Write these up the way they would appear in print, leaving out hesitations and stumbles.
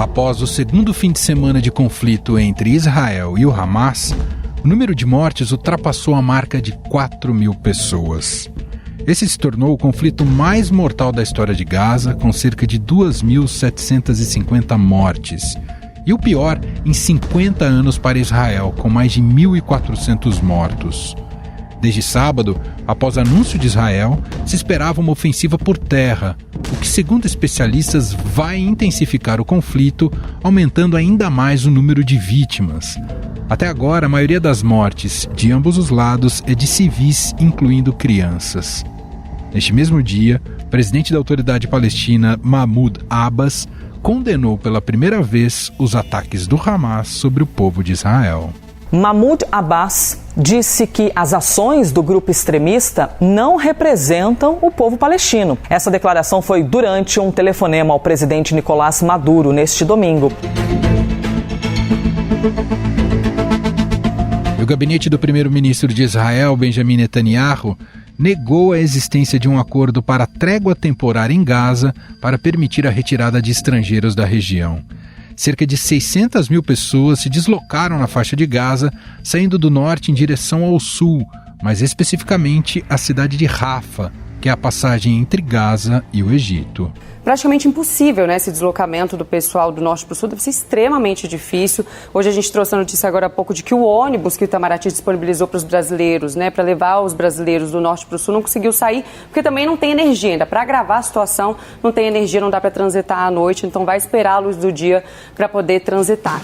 Após o segundo fim de semana de conflito entre Israel e o Hamas, o número de mortes ultrapassou a marca de 4.000 pessoas. Esse se tornou o conflito mais mortal da história de Gaza, com cerca de 2.750 mortes. E o pior em 50 anos para Israel, com mais de 1.400 mortos. Desde sábado, após anúncio de Israel, se esperava uma ofensiva por terra, o que, segundo especialistas, vai intensificar o conflito, aumentando ainda mais o número de vítimas. Até agora, a maioria das mortes, de ambos os lados, é de civis, incluindo crianças. Neste mesmo dia, o presidente da Autoridade Palestina, Mahmoud Abbas, condenou pela primeira vez os ataques do Hamas sobre o povo de Israel. Mahmoud Abbas disse que as ações do grupo extremista não representam o povo palestino. Essa declaração foi durante um telefonema ao presidente Nicolás Maduro neste domingo. O gabinete do primeiro-ministro de Israel, Benjamin Netanyahu, negou a existência de um acordo para trégua temporária em Gaza para permitir a retirada de estrangeiros da região. Cerca de 600 mil pessoas se deslocaram na faixa de Gaza, saindo do norte em direção ao sul, mais especificamente a cidade de Rafa, que é a passagem entre Gaza e o Egito. Praticamente impossível, né? Esse deslocamento do pessoal do norte para o sul deve ser extremamente difícil. Hoje a gente trouxe a notícia agora há pouco de que o ônibus que o Itamaraty disponibilizou para os brasileiros, né, para levar os brasileiros do norte para o sul, não conseguiu sair, porque também não tem energia ainda. Para agravar a situação, não tem energia, não dá para transitar à noite, então vai esperar a luz do dia para poder transitar.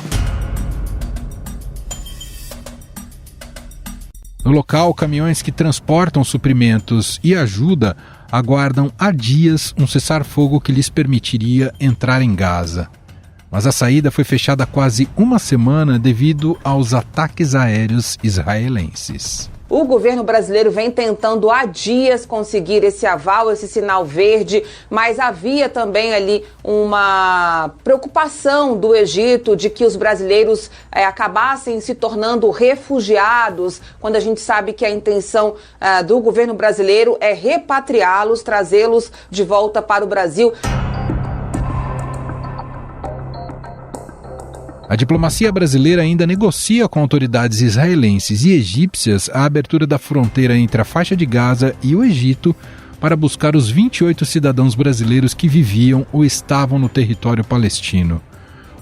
No local, caminhões que transportam suprimentos e ajuda aguardam há dias um cessar-fogo que lhes permitiria entrar em Gaza. Mas a saída foi fechada há quase uma semana devido aos ataques aéreos israelenses. O governo brasileiro vem tentando há dias conseguir esse aval, esse sinal verde, mas havia também ali uma preocupação do Egito de que os brasileiros acabassem se tornando refugiados, quando a gente sabe que a intenção do governo brasileiro é repatriá-los, trazê-los de volta para o Brasil. A diplomacia brasileira ainda negocia com autoridades israelenses e egípcias a abertura da fronteira entre a faixa de Gaza e o Egito para buscar os 28 cidadãos brasileiros que viviam ou estavam no território palestino.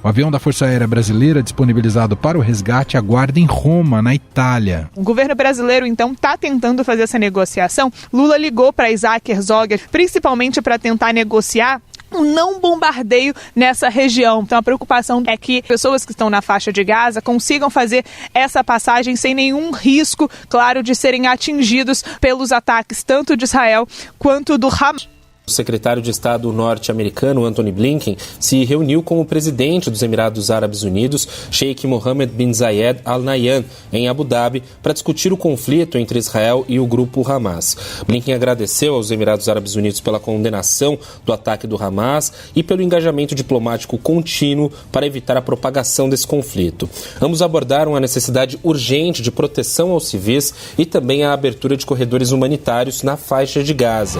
O avião da Força Aérea Brasileira, disponibilizado para o resgate, aguarda em Roma, na Itália. O governo brasileiro, então, está tentando fazer essa negociação. Lula ligou para Isaac Herzog, principalmente para tentar negociar um não bombardeio nessa região. Então a preocupação é que pessoas que estão na faixa de Gaza consigam fazer essa passagem sem nenhum risco, claro, de serem atingidos pelos ataques tanto de Israel quanto do Hamas. O secretário de Estado norte-americano, Antony Blinken, se reuniu com o presidente dos Emirados Árabes Unidos, Sheikh Mohammed bin Zayed Al Nahyan, em Abu Dhabi, para discutir o conflito entre Israel e o grupo Hamas. Blinken agradeceu aos Emirados Árabes Unidos pela condenação do ataque do Hamas e pelo engajamento diplomático contínuo para evitar a propagação desse conflito. Ambos abordaram a necessidade urgente de proteção aos civis e também a abertura de corredores humanitários na faixa de Gaza.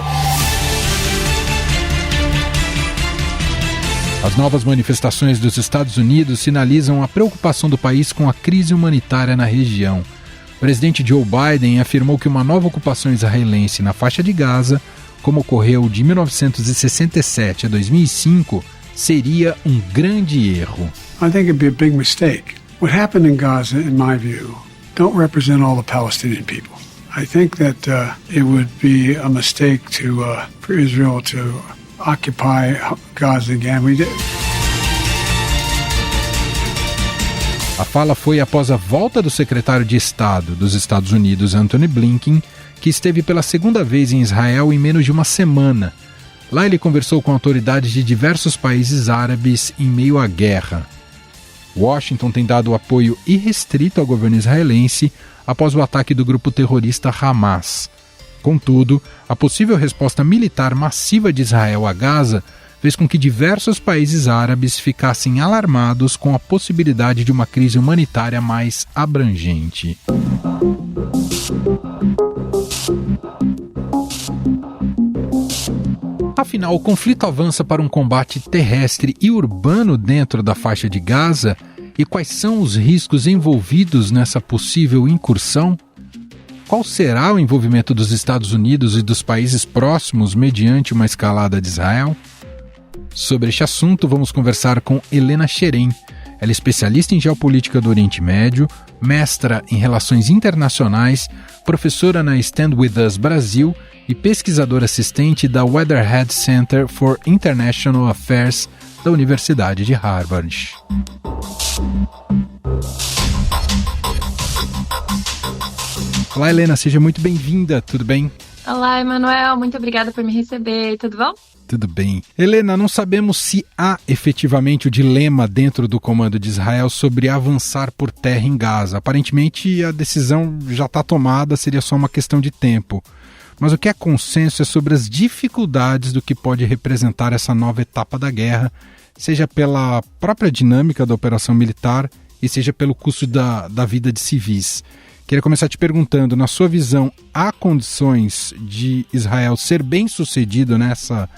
As novas manifestações dos Estados Unidos sinalizam a preocupação do país com a crise humanitária na região. O presidente Joe Biden afirmou que uma nova ocupação israelense na faixa de Gaza, como ocorreu de 1967 a 2005, seria um grande erro. I think it'd be a big mistake. What happened in Gaza, in my view, don't represent all the Palestinian people. I think that it would be a mistake for Israel to occupy Gaza again. A fala foi após a volta do secretário de Estado dos Estados Unidos, Antony Blinken, que esteve pela segunda vez em Israel em menos de uma semana. Lá ele conversou com autoridades de diversos países árabes em meio à guerra. Washington tem dado apoio irrestrito ao governo israelense após o ataque do grupo terrorista Hamas. Contudo, a possível resposta militar massiva de Israel a Gaza fez com que diversos países árabes ficassem alarmados com a possibilidade de uma crise humanitária mais abrangente. Afinal, o conflito avança para um combate terrestre e urbano dentro da faixa de Gaza? E quais são os riscos envolvidos nessa possível incursão? Qual será o envolvimento dos Estados Unidos e dos países próximos mediante uma escalada de Israel? Sobre este assunto, vamos conversar com Helena Scheren. Ela é especialista em geopolítica do Oriente Médio, mestra em Relações Internacionais, professora na Stand With Us Brasil e pesquisadora assistente da Weatherhead Center for International Affairs da Universidade de Harvard. Olá, Helena, seja muito bem-vinda, tudo bem? Olá, Emanuel, muito obrigada por me receber, tudo bom? Tudo bem. Helena, não sabemos se há efetivamente o dilema dentro do comando de Israel sobre avançar por terra em Gaza. Aparentemente, a decisão já está tomada, seria só uma questão de tempo. Mas o que é consenso é sobre as dificuldades do que pode representar essa nova etapa da guerra, seja pela própria dinâmica da operação militar e seja pelo custo da vida de civis. Queria começar te perguntando, na sua visão, há condições de Israel ser bem-sucedido nessa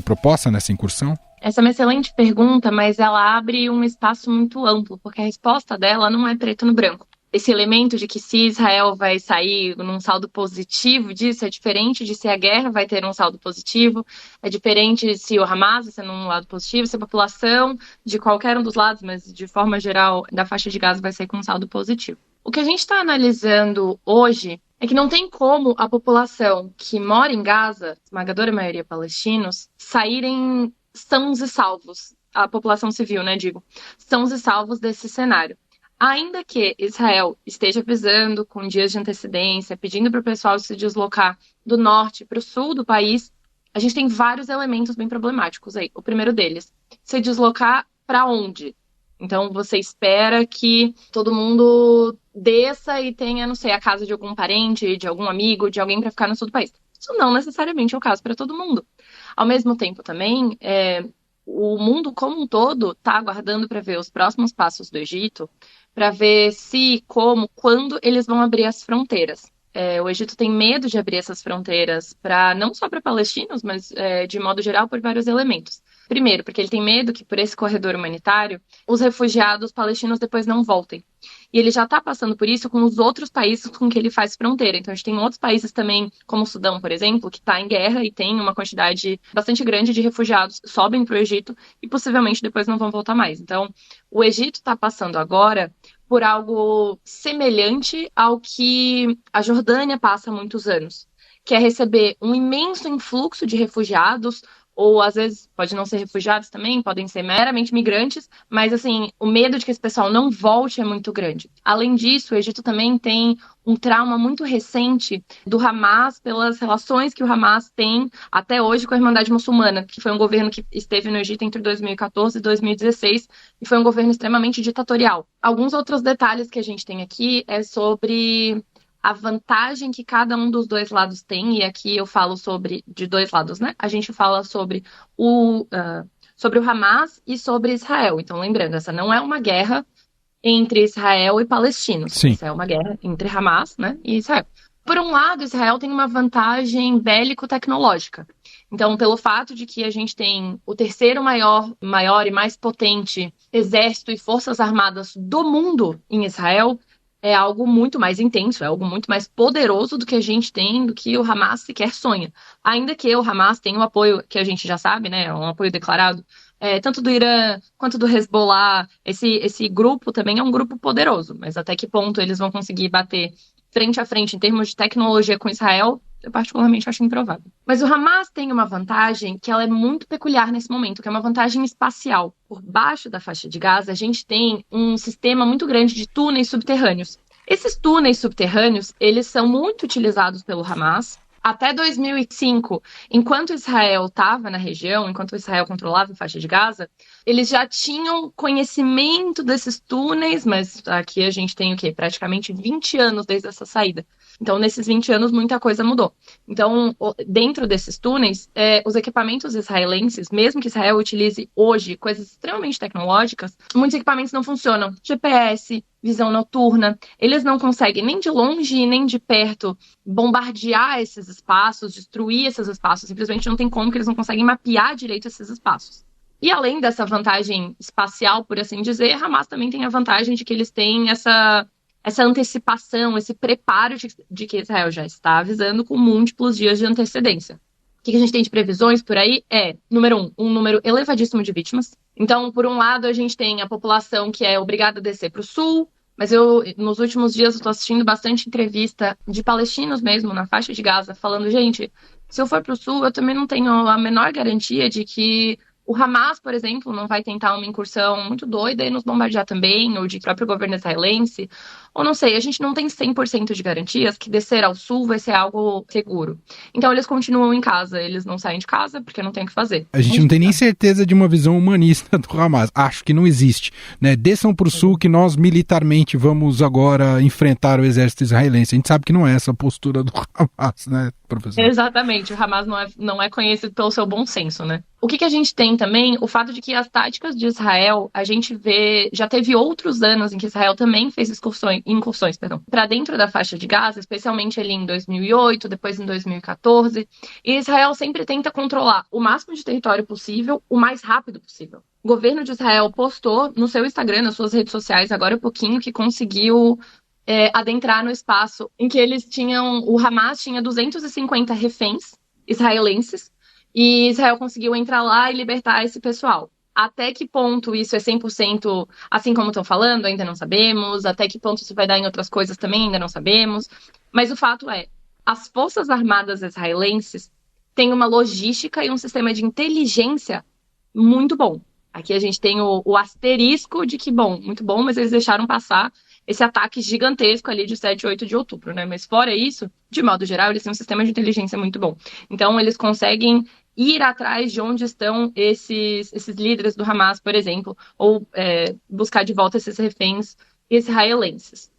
proposta, nessa incursão? Essa é uma excelente pergunta, mas ela abre um espaço muito amplo, porque a resposta dela não é preto no branco. Esse elemento de que se Israel vai sair num saldo positivo disso é diferente de se a guerra vai ter um saldo positivo, é diferente se o Hamas vai ser num lado positivo, se a população de qualquer um dos lados, mas de forma geral da faixa de Gaza vai sair com um saldo positivo. O que a gente está analisando hoje é que não tem como a população que mora em Gaza, esmagadora maioria palestinos, saírem sãos e salvos, a população civil, sãos e salvos desse cenário. Ainda que Israel esteja avisando com dias de antecedência, pedindo para o pessoal se deslocar do norte para o sul do país, a gente tem vários elementos bem problemáticos aí. O primeiro deles, se deslocar para onde? Então você espera que todo mundo desça e tenha, a casa de algum parente, de algum amigo, de alguém para ficar no sul do país. Isso não necessariamente é o caso para todo mundo. Ao mesmo tempo também, o mundo como um todo está aguardando para ver os próximos passos do Egito, para ver se, como, quando eles vão abrir as fronteiras. O Egito tem medo de abrir essas fronteiras não só para palestinos, mas de modo geral por vários elementos. Primeiro, porque ele tem medo que por esse corredor humanitário os refugiados palestinos depois não voltem. E ele já está passando por isso com os outros países com que ele faz fronteira. Então a gente tem outros países também, como o Sudão, por exemplo, que está em guerra e tem uma quantidade bastante grande de refugiados, sobem para o Egito e possivelmente depois não vão voltar mais. Então o Egito está passando agora por algo semelhante ao que a Jordânia passa há muitos anos, que é receber um imenso influxo de refugiados, ou às vezes pode não ser refugiados também, podem ser meramente migrantes, mas o medo de que esse pessoal não volte é muito grande. Além disso, o Egito também tem um trauma muito recente do Hamas pelas relações que o Hamas tem até hoje com a Irmandade Muçulmana, que foi um governo que esteve no Egito entre 2014 e 2016 e foi um governo extremamente ditatorial. Alguns outros detalhes que a gente tem aqui é sobre a vantagem que cada um dos dois lados tem, e aqui eu falo de dois lados, A gente fala sobre o Hamas e sobre Israel. Então, lembrando, essa não é uma guerra entre Israel e palestinos. Sim.Essa é uma guerra entre Hamas, e Israel. Por um lado, Israel tem uma vantagem bélico-tecnológica. Então, pelo fato de que a gente tem o terceiro maior e mais potente exército e forças armadas do mundo em Israel, é algo muito mais intenso, é algo muito mais poderoso do que a gente tem, do que o Hamas sequer sonha. Ainda que o Hamas tenha um apoio que a gente já sabe, um apoio declarado, tanto do Irã quanto do Hezbollah, esse grupo também é um grupo poderoso, mas até que ponto eles vão conseguir bater frente a frente em termos de tecnologia com Israel, eu particularmente acho improvável. Mas o Hamas tem uma vantagem que ela é muito peculiar nesse momento, que é uma vantagem espacial. Por baixo da faixa de Gaza, a gente tem um sistema muito grande de túneis subterrâneos. Esses túneis subterrâneos, eles são muito utilizados pelo Hamas. Até 2005, enquanto Israel estava na região, enquanto Israel controlava a faixa de Gaza, eles já tinham conhecimento desses túneis, mas aqui a gente tem praticamente 20 anos desde essa saída. Então, nesses 20 anos, muita coisa mudou. Então, dentro desses túneis, os equipamentos israelenses, mesmo que Israel utilize hoje coisas extremamente tecnológicas, muitos equipamentos não funcionam. GPS, visão noturna, eles não conseguem nem de longe nem de perto bombardear esses espaços, destruir esses espaços. Simplesmente não tem como, que eles não conseguem mapear direito esses espaços. E além dessa vantagem espacial, por assim dizer, Hamas também tem a vantagem de que eles têm essa antecipação, esse preparo de que Israel já está avisando com múltiplos dias de antecedência. O que a gente tem de previsões por aí número um número elevadíssimo de vítimas. Então, por um lado, a gente tem a população que é obrigada a descer para o sul, mas nos últimos dias, estou assistindo bastante entrevista de palestinos mesmo, na faixa de Gaza, falando, gente, se eu for para o sul, eu também não tenho a menor garantia de que o Hamas, por exemplo, não vai tentar uma incursão muito doida e nos bombardear também, ou de próprio governo israelense, ou não sei, a gente não tem 100% de garantias que descer ao sul vai ser algo seguro. Então eles continuam em casa, eles não saem de casa porque não tem o que fazer. A gente não tem nem certeza de uma visão humanista do Hamas, acho que não existe, né? Desçam para o sul que nós militarmente vamos agora enfrentar o exército israelense. A gente sabe que não é essa a postura do Hamas, né, professor? Exatamente, o Hamas não é conhecido pelo seu bom senso, né? O que a gente tem também, o fato de que as táticas de Israel, a gente vê, já teve outros anos em que Israel também fez incursões para dentro da faixa de Gaza, especialmente ali em 2008, depois em 2014, e Israel sempre tenta controlar o máximo de território possível, o mais rápido possível. O governo de Israel postou no seu Instagram, nas suas redes sociais, agora há pouquinho, que conseguiu adentrar no espaço em que eles tinham, o Hamas tinha 250 reféns israelenses, e Israel conseguiu entrar lá e libertar esse pessoal. Até que ponto isso é 100%, assim como estão falando, ainda não sabemos. Até que ponto isso vai dar em outras coisas também, ainda não sabemos. Mas o fato é, as Forças Armadas israelenses têm uma logística e um sistema de inteligência muito bom. Aqui a gente tem o asterisco de que, muito bom, mas eles deixaram passar esse ataque gigantesco ali de 7 e 8 de outubro, né? Mas fora isso, de modo geral, eles têm um sistema de inteligência muito bom. Então, eles conseguem ir atrás de onde estão esses líderes do Hamas, por exemplo, ou buscar de volta esses reféns israelenses.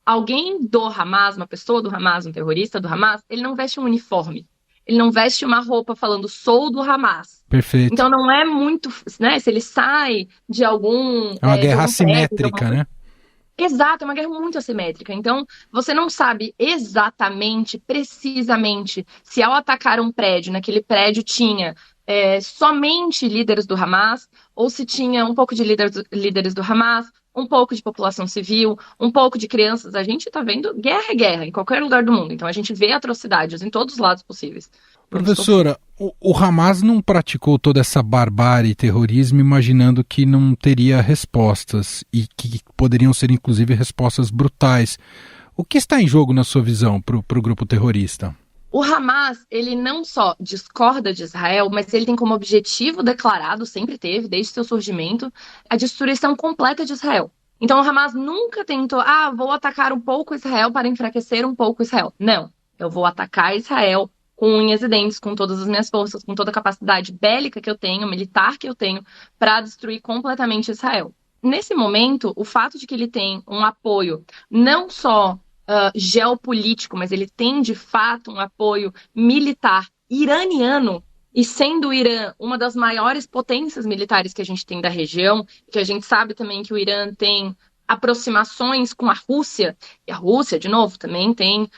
Alguém do Hamas, uma pessoa do Hamas, um terrorista do Hamas, ele não veste um uniforme. Ele não veste uma roupa falando, sou do Hamas. Perfeito. Então não é muito, né, se ele sai de algum... É uma guerra assimétrica, né? Exato, é uma guerra muito assimétrica. Então, você não sabe exatamente, precisamente, se ao atacar um prédio, naquele prédio tinha somente líderes do Hamas, ou se tinha um pouco de líderes do Hamas, um pouco de população civil, um pouco de crianças. A gente está vendo guerra em qualquer lugar do mundo. Então, a gente vê atrocidades em todos os lados possíveis. Professora, o Hamas não praticou toda essa barbárie e terrorismo imaginando que não teria respostas e que poderiam ser, inclusive, respostas brutais. O que está em jogo, na sua visão, para o grupo terrorista? O Hamas, ele não só discorda de Israel, mas ele tem como objetivo declarado, sempre teve, desde seu surgimento, a destruição completa de Israel. Então o Hamas nunca tentou, vou atacar um pouco Israel para enfraquecer um pouco Israel. Não, eu vou atacar Israel com unhas e dentes, com todas as minhas forças, com toda a capacidade bélica que eu tenho, militar que eu tenho, para destruir completamente Israel. Nesse momento, o fato de que ele tem um apoio não só geopolítico, mas ele tem de fato um apoio militar iraniano, e sendo o Irã uma das maiores potências militares que a gente tem da região, que a gente sabe também que o Irã tem aproximações com a Rússia, e a Rússia, de novo, também tem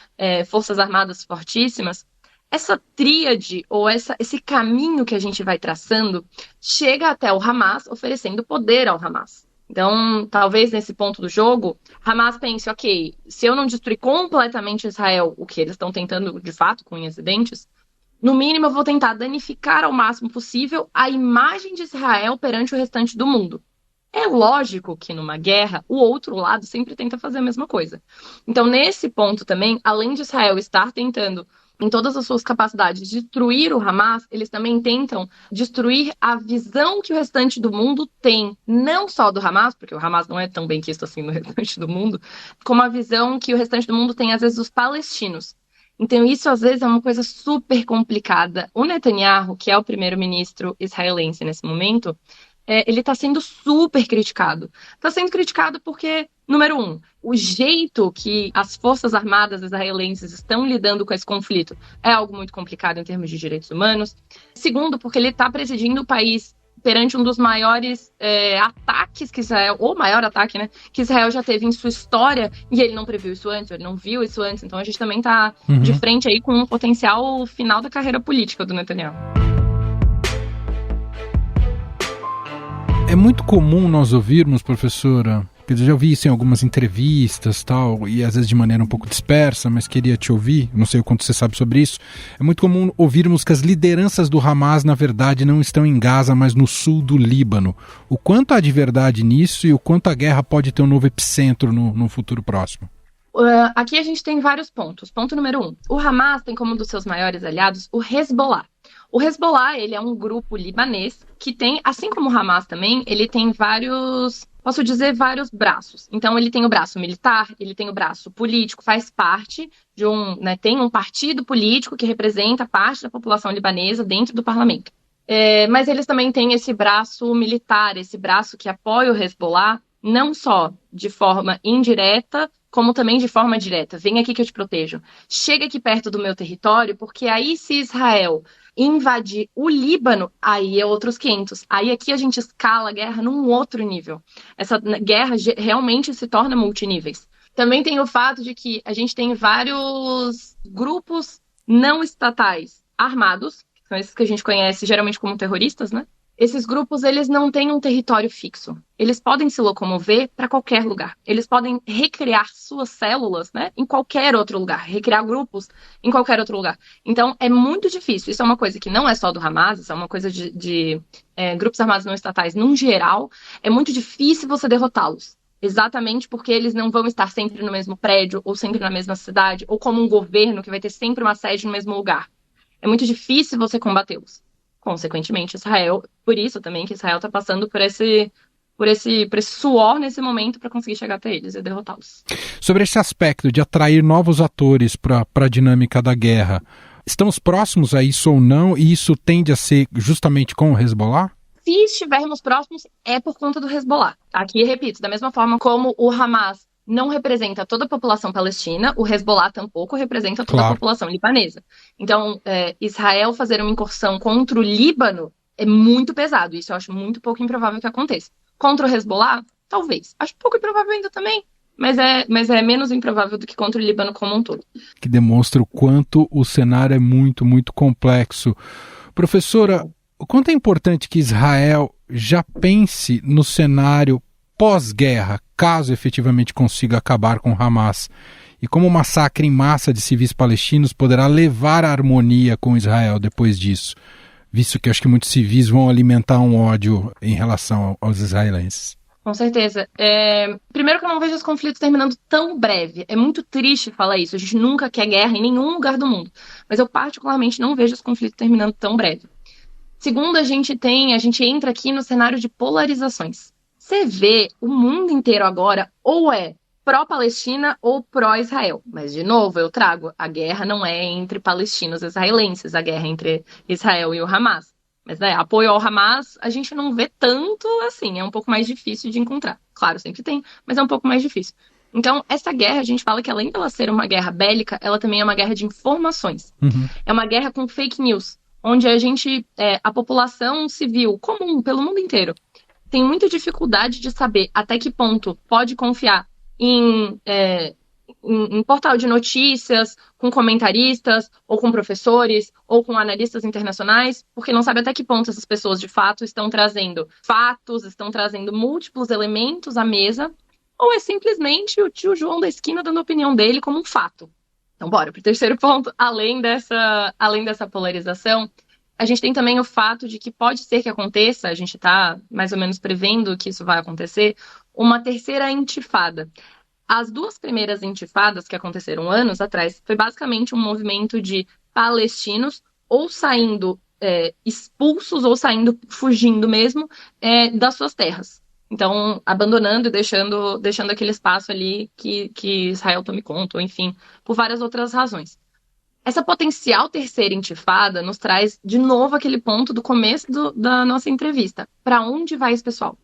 forças armadas fortíssimas. Essa tríade, ou esse caminho que a gente vai traçando, chega até o Hamas, oferecendo poder ao Hamas. Então, talvez nesse ponto do jogo, Hamas pense, ok, se eu não destruir completamente Israel, o que eles estão tentando de fato com unhas e dentes, no mínimo eu vou tentar danificar ao máximo possível a imagem de Israel perante o restante do mundo. É lógico que numa guerra, o outro lado sempre tenta fazer a mesma coisa. Então, nesse ponto também, além de Israel estar tentando, em todas as suas capacidades, destruir o Hamas, eles também tentam destruir a visão que o restante do mundo tem, não só do Hamas, porque o Hamas não é tão bem quisto assim no restante do mundo, como a visão que o restante do mundo tem, às vezes, dos palestinos. Então, isso, às vezes, é uma coisa super complicada. O Netanyahu, que é o primeiro-ministro israelense nesse momento, ele está sendo super criticado. Está sendo criticado porque Número 1, o jeito que as forças armadas israelenses estão lidando com esse conflito é algo muito complicado em termos de direitos humanos. Segundo, porque ele está presidindo o país perante um dos maiores ataques que Israel, ou maior ataque, né, que Israel já teve em sua história, e ele não previu isso antes, ele não viu isso antes, então a gente também está de frente aí com um potencial final da carreira política do Netanyahu. É muito comum nós ouvirmos, professora, quer dizer, já ouvi isso em algumas entrevistas, tal, e às vezes de maneira um pouco dispersa, mas queria te ouvir, não sei o quanto você sabe sobre isso. É muito comum ouvirmos que as lideranças do Hamas, na verdade, não estão em Gaza, mas no sul do Líbano. O quanto há de verdade nisso e o quanto a guerra pode ter um novo epicentro no futuro próximo? Aqui a gente tem vários pontos. Ponto número 1. O Hamas tem como um dos seus maiores aliados o Hezbollah. O Hezbollah, ele é um grupo libanês que tem, assim como o Hamas também, ele tem vários braços. Então, ele tem o braço militar, ele tem o braço político, faz parte de tem um partido político que representa parte da população libanesa dentro do parlamento. Mas eles também têm esse braço militar, esse braço que apoia o Hezbollah, não só de forma indireta, como também de forma direta. Vem aqui que eu te protejo. Chega aqui perto do meu território, porque aí se Israel invadir o Líbano, aí é outros 500. Aí aqui a gente escala a guerra num outro nível. Essa guerra realmente se torna multiníveis. Também tem o fato de que a gente tem vários grupos não estatais armados, que são esses que a gente conhece geralmente como terroristas, né? Esses grupos, eles não têm um território fixo. Eles podem se locomover para qualquer lugar. Eles podem recriar suas células, né, em qualquer outro lugar. Recriar grupos em qualquer outro lugar. Então, é muito difícil. Isso é uma coisa que não é só do Hamas, isso é uma coisa de grupos armados não estatais num geral. É muito difícil você derrotá-los. Exatamente porque eles não vão estar sempre no mesmo prédio, ou sempre na mesma cidade, ou como um governo que vai ter sempre uma sede no mesmo lugar. É muito difícil você combatê-los. Consequentemente, Israel, por isso também que Israel está passando por esse suor nesse momento para conseguir chegar até eles e derrotá-los. Sobre esse aspecto de atrair novos atores para a dinâmica da guerra, estamos próximos a isso ou não? E isso tende a ser justamente com o Hezbollah? Se estivermos próximos, é por conta do Hezbollah. Aqui, repito, da mesma forma como o Hamas não representa toda a população palestina, o Hezbollah tampouco representa toda a população libanesa. Então, Israel fazer uma incursão contra o Líbano é muito pesado. Isso eu acho muito pouco improvável que aconteça. Contra o Hezbollah, talvez. Acho pouco improvável ainda também, mas é menos improvável do que contra o Líbano como um todo. Que demonstra o quanto o cenário é muito, muito complexo. Professora, o quanto é importante que Israel já pense no cenário pós-guerra, caso efetivamente consiga acabar com Hamas, e como o massacre em massa de civis palestinos poderá levar à harmonia com Israel depois disso, visto que acho que muitos civis vão alimentar um ódio em relação aos israelenses. Com certeza. Primeiro que eu não vejo os conflitos terminando tão breve. É muito triste falar isso. A gente nunca quer guerra em nenhum lugar do mundo. Mas eu particularmente não vejo os conflitos terminando tão breve. Segundo, a gente entra aqui no cenário de polarizações. Você vê o mundo inteiro agora ou é pró-Palestina ou pró-Israel. Mas, de novo, eu trago, a guerra não é entre palestinos e israelenses, a guerra é entre Israel e o Hamas. Mas apoio ao Hamas a gente não vê tanto assim, é um pouco mais difícil de encontrar. Claro, sempre tem, mas é um pouco mais difícil. Então, essa guerra, a gente fala que além dela ser uma guerra bélica, ela também é uma guerra de informações. É uma guerra com fake news, onde a população civil comum, pelo mundo inteiro, tem muita dificuldade de saber até que ponto pode confiar em portal de notícias, com comentaristas, ou com professores, ou com analistas internacionais, porque não sabe até que ponto essas pessoas, de fato, estão trazendo fatos, estão trazendo múltiplos elementos à mesa, ou é simplesmente o tio João da esquina dando a opinião dele como um fato. Então, bora para o terceiro ponto. Além dessa polarização, a gente tem também o fato de que pode ser que aconteça, a gente está mais ou menos prevendo que isso vai acontecer, uma terceira intifada. As duas primeiras intifadas que aconteceram anos atrás foi basicamente um movimento de palestinos ou saindo expulsos ou fugindo mesmo das suas terras. Então, abandonando e deixando aquele espaço ali que Israel tome conta, ou enfim, por várias outras razões. Essa potencial terceira intifada nos traz de novo aquele ponto do começo da nossa entrevista. Para onde vai esse pessoal?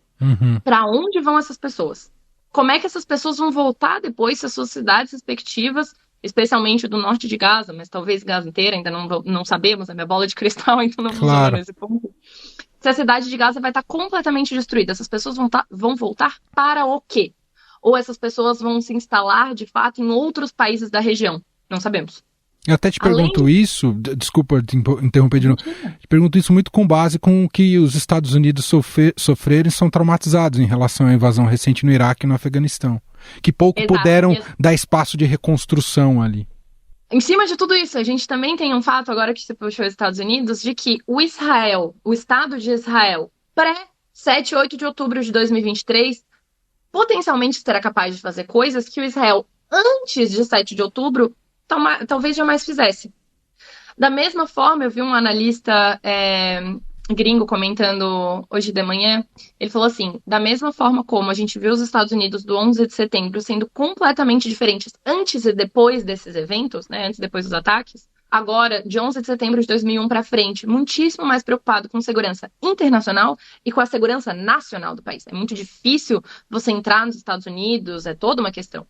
Para onde vão essas pessoas? como é que essas pessoas vão voltar depois se as suas cidades respectivas, especialmente do norte de Gaza, mas talvez Gaza inteira, ainda não sabemos, a minha bola de cristal ainda não funciona nesse ponto. Se a cidade de Gaza vai estar completamente destruída, essas pessoas vão voltar para o quê? Ou essas pessoas vão se instalar, de fato, em outros países da região? Não sabemos. Eu até te pergunto isso, desculpa te interromper de novo, te pergunto isso muito com base com o que os Estados Unidos sofreram e são traumatizados em relação à invasão recente no Iraque e no Afeganistão, que pouco puderam dar espaço de reconstrução ali. Em cima de tudo isso, a gente também tem um fato, agora que você puxou os Estados Unidos, de que o Estado de Israel, pré-7 e 8 de outubro de 2023, potencialmente será capaz de fazer coisas que o Israel, antes de 7 de outubro, talvez jamais fizesse. Da mesma forma, eu vi um analista gringo comentando hoje de manhã, ele falou assim, da mesma forma como a gente viu os Estados Unidos do 11 de setembro sendo completamente diferentes antes e depois desses eventos, né, antes e depois dos ataques, agora, de 11 de setembro de 2001 para frente, muitíssimo mais preocupado com segurança internacional e com a segurança nacional do país. É muito difícil você entrar nos Estados Unidos, é toda uma questão.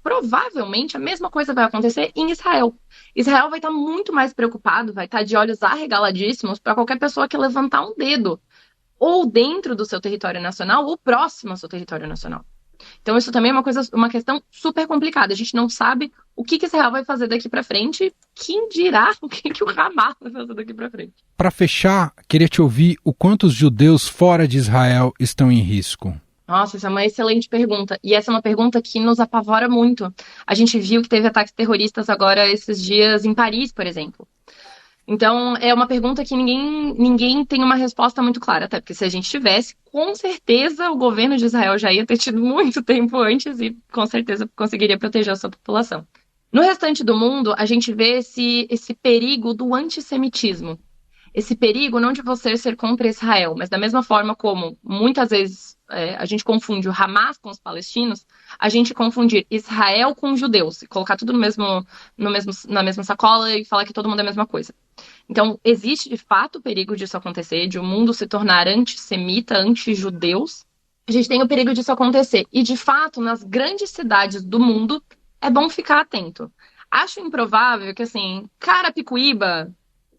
Provavelmente, a mesma coisa vai acontecer em Israel. Israel vai estar muito mais preocupado, vai estar de olhos arregaladíssimos para qualquer pessoa que levantar um dedo, ou dentro do seu território nacional, ou próximo ao seu território nacional. Então isso também é uma questão super complicada. A gente não sabe o que Israel vai fazer daqui para frente, quem dirá o que o Hamas vai fazer daqui para frente. Para fechar, queria te ouvir o quanto os judeus fora de Israel estão em risco. Nossa, essa é uma excelente pergunta. E essa é uma pergunta que nos apavora muito. A gente viu que teve ataques terroristas agora esses dias em Paris, por exemplo. Então, é uma pergunta que ninguém tem uma resposta muito clara. Até porque se a gente tivesse, com certeza o governo de Israel já ia ter tido muito tempo antes e com certeza conseguiria proteger a sua população. No restante do mundo, a gente vê esse perigo do antissemitismo. Esse perigo não de você ser contra Israel, mas da mesma forma como muitas vezes a gente confunde o Hamas com os palestinos, a gente confundir Israel com os judeus, e colocar tudo na mesma sacola e falar que todo mundo é a mesma coisa. Então, existe de fato o perigo disso acontecer, de o mundo se tornar antissemita, anti-judeus. A gente tem o perigo disso acontecer. E, de fato, nas grandes cidades do mundo, é bom ficar atento. Acho improvável que, assim, Carapicuíba,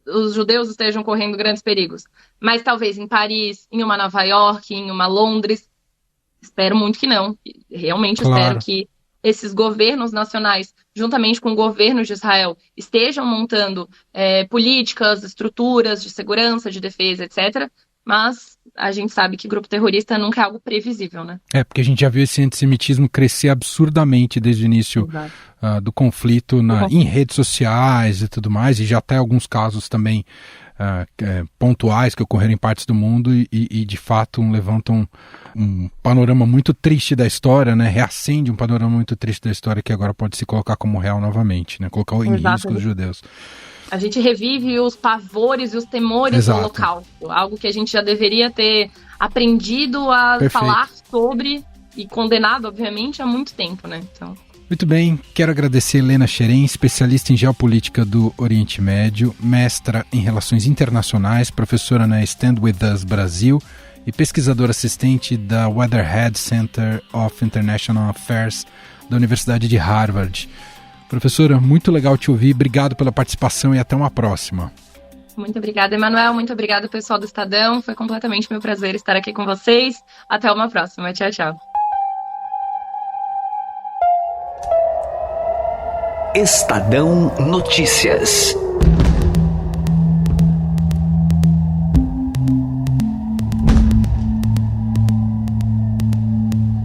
os judeus estejam correndo grandes perigos. Mas talvez em Paris, em uma Nova York, em uma Londres. Espero muito que não. Realmente espero que esses governos nacionais, juntamente com o governo de Israel, estejam montando políticas, estruturas de segurança, de defesa, etc. Mas a gente sabe que grupo terrorista nunca é algo previsível, né? Porque a gente já viu esse antissemitismo crescer absurdamente desde o início do conflito em redes sociais e tudo mais, e já até alguns casos também pontuais que ocorreram em partes do mundo e de fato levantam um panorama muito triste da história, né? Reacende um panorama muito triste da história que agora pode se colocar como real novamente, né? Colocar em risco os judeus. A gente revive os pavores e os temores do Holocausto, algo que a gente já deveria ter aprendido a falar sobre e condenado, obviamente, há muito tempo, né? Então... Muito bem, quero agradecer Helena Scheren, especialista em geopolítica do Oriente Médio, mestra em Relações Internacionais, professora na Stand With Us Brasil e pesquisadora assistente da Weatherhead Center of International Affairs da Universidade de Harvard. Professora, muito legal te ouvir, obrigado pela participação e até uma próxima. Muito obrigada, Emanuel, muito obrigada, pessoal do Estadão, foi completamente meu prazer estar aqui com vocês. Até uma próxima, tchau, tchau. Estadão Notícias.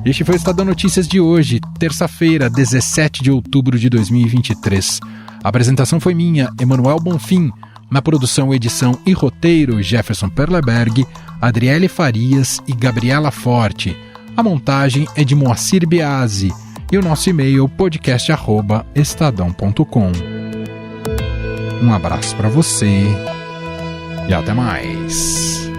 Este foi o Estadão Notícias de hoje, terça-feira, 17 de outubro de 2023. A apresentação foi minha, Emanuel Bonfim. Na produção, edição e roteiro, Jefferson Perleberg, Adriele Farias e Gabriela Forte. A montagem é de Moacir Biasi. E o nosso e-mail podcast@estadão.com. Um abraço para você e até mais.